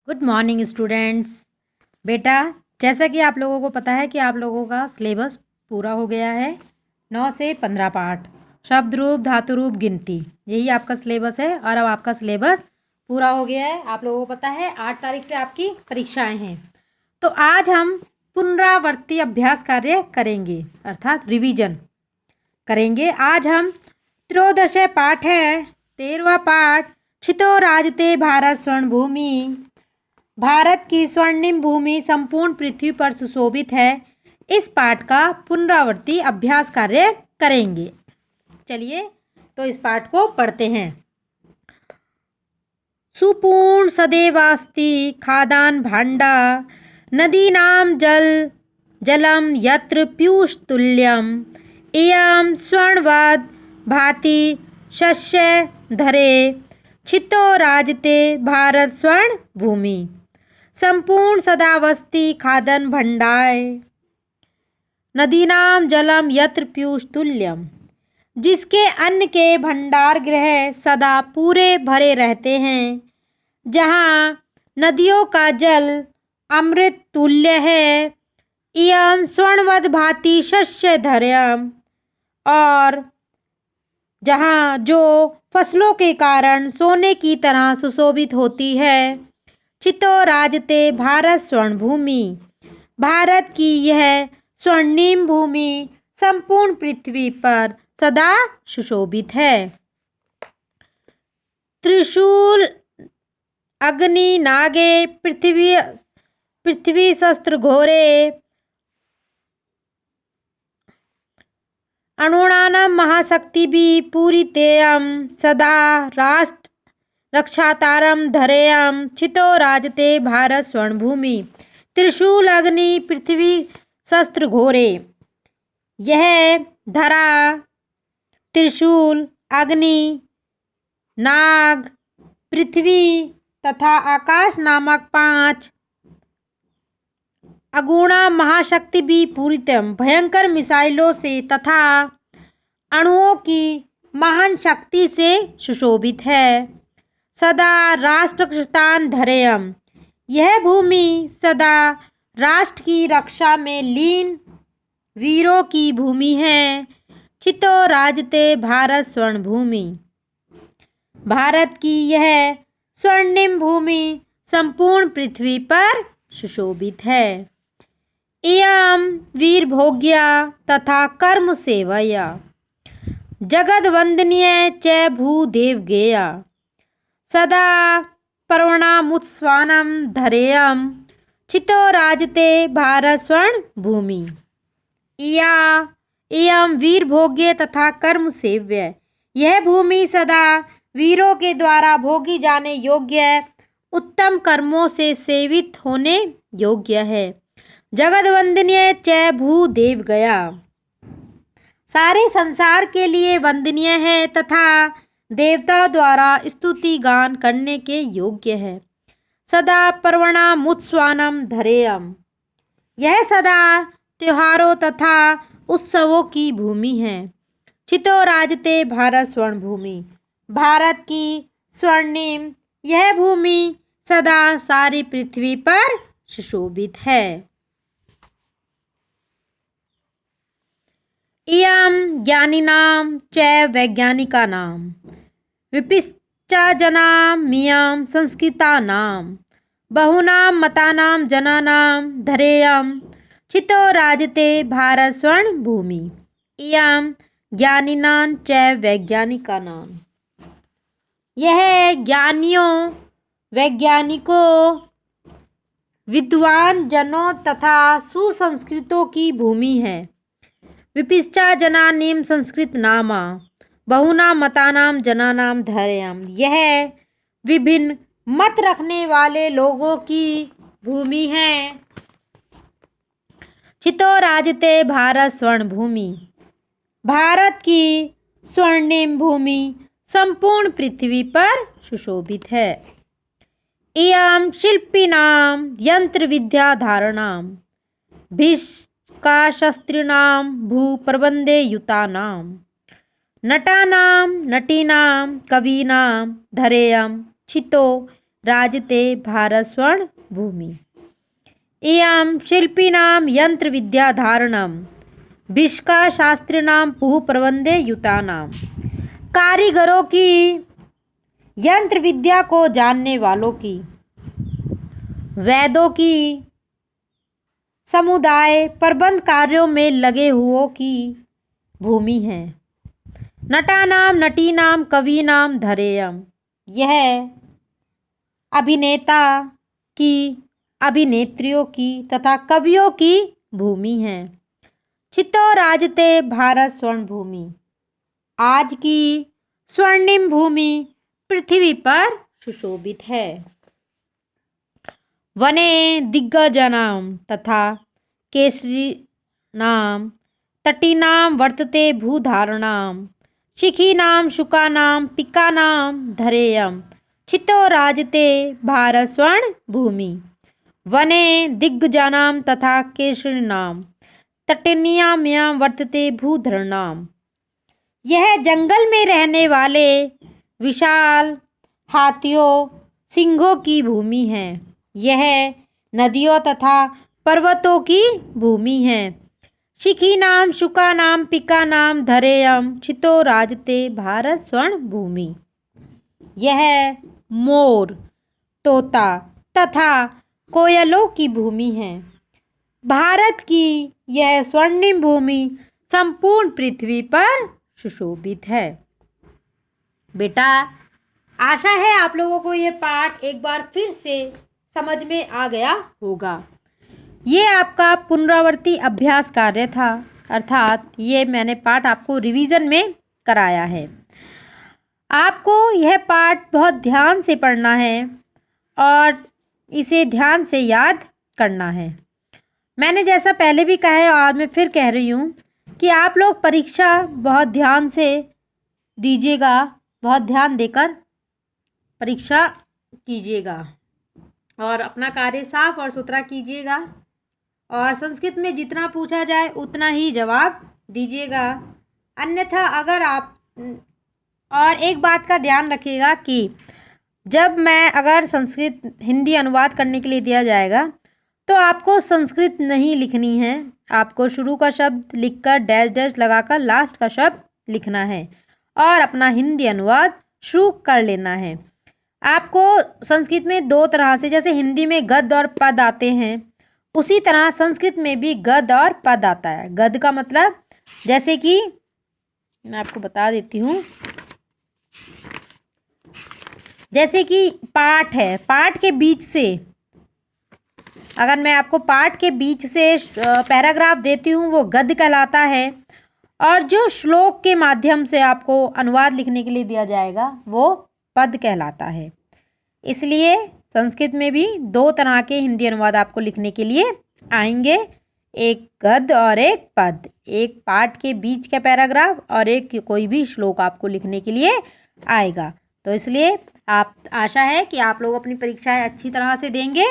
Good morning students. बेटा, जैसा कि आप लोगों को पता है कि आप लोगों का सिलेबस पूरा हो गया है। 9 से 15 पाठ, शब्द रूप, धातु रूप, गिनती, यही आपका सिलेबस है। और अब आपका सिलेबस पूरा हो गया है। आप लोगों को पता है 8 तारीख से आपकी परीक्षाएं हैं। तो आज हम पुनरावर्ती अभ्यास कार्य करेंगे, अर्थात रिवीजन करेंगे। आज हम त्रयोदश पाठ है, 13वां पाठ, छितो राजते भारत स्वर्ण भूमि। भारत की स्वर्णिम भूमि संपूर्ण पृथ्वी पर सुशोभित है। इस पाठ का पुनरावृत्ति अभ्यास कार्य करेंगे। चलिए तो इस पाठ को पढ़ते हैं। सुपूर्ण सदैवास्ति खादान भांडा, नदीनां जलम यत्र पीयूष तुल्यम, इयं स्वर्णवद् भाति शस्य धरे, छितो राजते भारत स्वर्ण भूमि। संपूर्ण सदावस्ति खादन भंडार, नदीनाम जलम यत्र पीयूष तुल्यम, जिसके अन्न के भंडार गृह सदा पूरे भरे रहते हैं, जहाँ नदियों का जल अमृत तुल्य है। इयं स्वर्णवद् भाति शस्य धरम, और जहाँ जो फसलों के कारण सोने की तरह सुशोभित होती है। छितो राजते भारत स्वर्ण भूमि, भारत की यह स्वर्णिम भूमि संपूर्ण पृथ्वी पर सदा सुशोभित है। त्रिशूल अग्नि नागे पृथ्वी शस्त्र घोरे, अणुणानां महाशक्ति भी पूरितेयं, सदा राष्ट्र रक्षातारम धरेयम, छितो राजते भारत स्वर्ण भूमि। त्रिशूल अग्नि पृथ्वी शस्त्र घोरे, यह धरा, त्रिशूल, अग्नि, नाग, पृथ्वी तथा आकाश नामक 5 अगुणा महाशक्ति भी पूरितम, भयंकर मिसाइलों से तथा अणुओं की महान शक्ति से सुशोभित है। सदा राष्ट्रक्षतान धरेयम, यह भूमि सदा राष्ट्र की रक्षा में लीन वीरों की भूमि है। छितो राजते भारत स्वर्ण भूमि, भारत की यह स्वर्णिम भूमि संपूर्ण पृथ्वी पर सुशोभित है। इयं वीर भोग्या तथा कर्म सेवया, जगद वंदनीय च भूदेव गेया, सदा पर्वणामुत्स्वानं धरेयं, छितो राजते भारत स्वर्ण भूमि। इयं वीर भोग्य तथा कर्म सेव्य, यह भूमि सदा वीरों के द्वारा भोगी जाने योग्य, उत्तम कर्मों से सेवित होने योग्य है। जगद वंदनीय च भूदेव गया, सारे संसार के लिए वंदनीय है तथा देवताओं द्वारा स्तुति गान करने के योग्य है। सदा पर्वणामुत्स्वानं धरेयम, यह सदा त्योहारों तथा उत्सवों की भूमि है। छितो राजते भारत स्वर्ण भूमि, भारत की स्वर्णिम यह भूमि सदा सारी पृथ्वी पर सुशोभित है। इयं ज्ञानिनां च वैज्ञानिकानां, विपिश्चा जनां मियं संस्कृतानां, बहूनां मतानां जनानां धरेयं, छितो राजते भारत स्वर्ण भूमि। इयं ज्ञानिनां च वैज्ञानिकानां, यह ज्ञानियों, वैज्ञानिकों, विद्वान जनों तथा सुसंस्कृतों की भूमि है। विपिश्चा जनानीम संस्कृत नामा, बहुना मतानाम जनानाम धैर्यम, यह विभिन्न मत रखने वाले लोगों की भूमि है। छितो राजते भारत स्वर्ण भूमि, भारत की स्वर्णिम भूमि संपूर्ण पृथ्वी पर सुशोभित है। इयं शिल्पिनां यंत्र विद्या धारणां, का शस्त्रिणां भूप्रबंधे युतानां, नटानां नटीनां कवीनां धरेयं, छितो राजते भारत स्वर्ण भूमि। इयं शिल्पिनां यंत्र विद्या धारणम विष्का शास्त्रिणां पुः प्रबंधे युतानाम। कारीगरों की, यंत्र विद्या को जानने वालों की, वेदों की, समुदाय प्रबंध कार्यों में लगे हुओं की भूमि है। नटानां नटीनां कवीनां धरेयम। यह अभिनेता की, अभिनेत्रियों की तथा कवियों की भूमि है। चितो राजते भारत स्वर्ण भूमि। आज की स्वर्णिम भूमि पृथ्वी पर सुशोभित है। वने दिग्गजानां तथा केसरीणां तटीनां वर्तते भूधारणां। शिखीनां शुकानां पिकानां धरेयम। चितो राजते भारत स्वर्ण भूमि। वने दिग्गजानां तथा केसरीणां तटीनां वर्तते भूधरणां। यह जंगल में रहने वाले विशाल हाथियों, सिंहों की भूमि है। यह नदियों तथा पर्वतों की भूमि है। शिखीनां शुकानां पिकानां धरेयम। चितो राजते भारत स्वर्ण भूमि। यह मोर, तोता तथा कोयलों की भूमि है। भारत की यह स्वर्णिम भूमि संपूर्ण पृथ्वी पर सुशोभित है। बेटा, आशा है आप लोगों को ये पाठ एक बार फिर से समझ में आ गया होगा। ये आपका पुनरावर्ती अभ्यास कार्य था, अर्थात ये मैंने पाठ आपको रिवीजन में कराया है। आपको यह पाठ बहुत ध्यान से पढ़ना है और इसे ध्यान से याद करना है। मैंने जैसा पहले भी कहा है और आज मैं फिर कह रही हूँ कि आप लोग परीक्षा बहुत ध्यान से दीजिएगा, बहुत ध्यान देकर परीक्षा कीजिएगा और अपना कार्य साफ और सुथरा कीजिएगा और संस्कृत में जितना पूछा जाए उतना ही जवाब दीजिएगा। अन्यथा अगर आप, और एक बात का ध्यान रखिएगा कि जब मैं अगर संस्कृत हिंदी अनुवाद करने के लिए दिया जाएगा तो आपको संस्कृत नहीं लिखनी है। आपको शुरू का शब्द लिखकर डैश डैश लगाकर लास्ट का शब्द लिखना है और अपना हिंदी अनुवाद शुरू कर लेना है। आपको संस्कृत में दो तरह से, जैसे हिंदी में गद्य और पद आते हैं, उसी तरह संस्कृत में भी गद्य और पद आता है। गद्य का मतलब, जैसे कि मैं आपको बता देती हूँ, जैसे कि पाठ है, पाठ के बीच से अगर मैं आपको पाठ के बीच से पैराग्राफ देती हूँ वो गद्य कहलाता है, और जो श्लोक के माध्यम से आपको अनुवाद लिखने के लिए दिया जाएगा वो पद कहलाता है। इसलिए संस्कृत में भी दो तरह के हिंदी अनुवाद आपको लिखने के लिए आएंगे, एक गद्य और एक पद। एक पाठ के बीच का पैराग्राफ और एक कोई भी श्लोक आपको लिखने के लिए आएगा। तो इसलिए आप, आशा है कि आप लोग अपनी परीक्षाएं अच्छी तरह से देंगे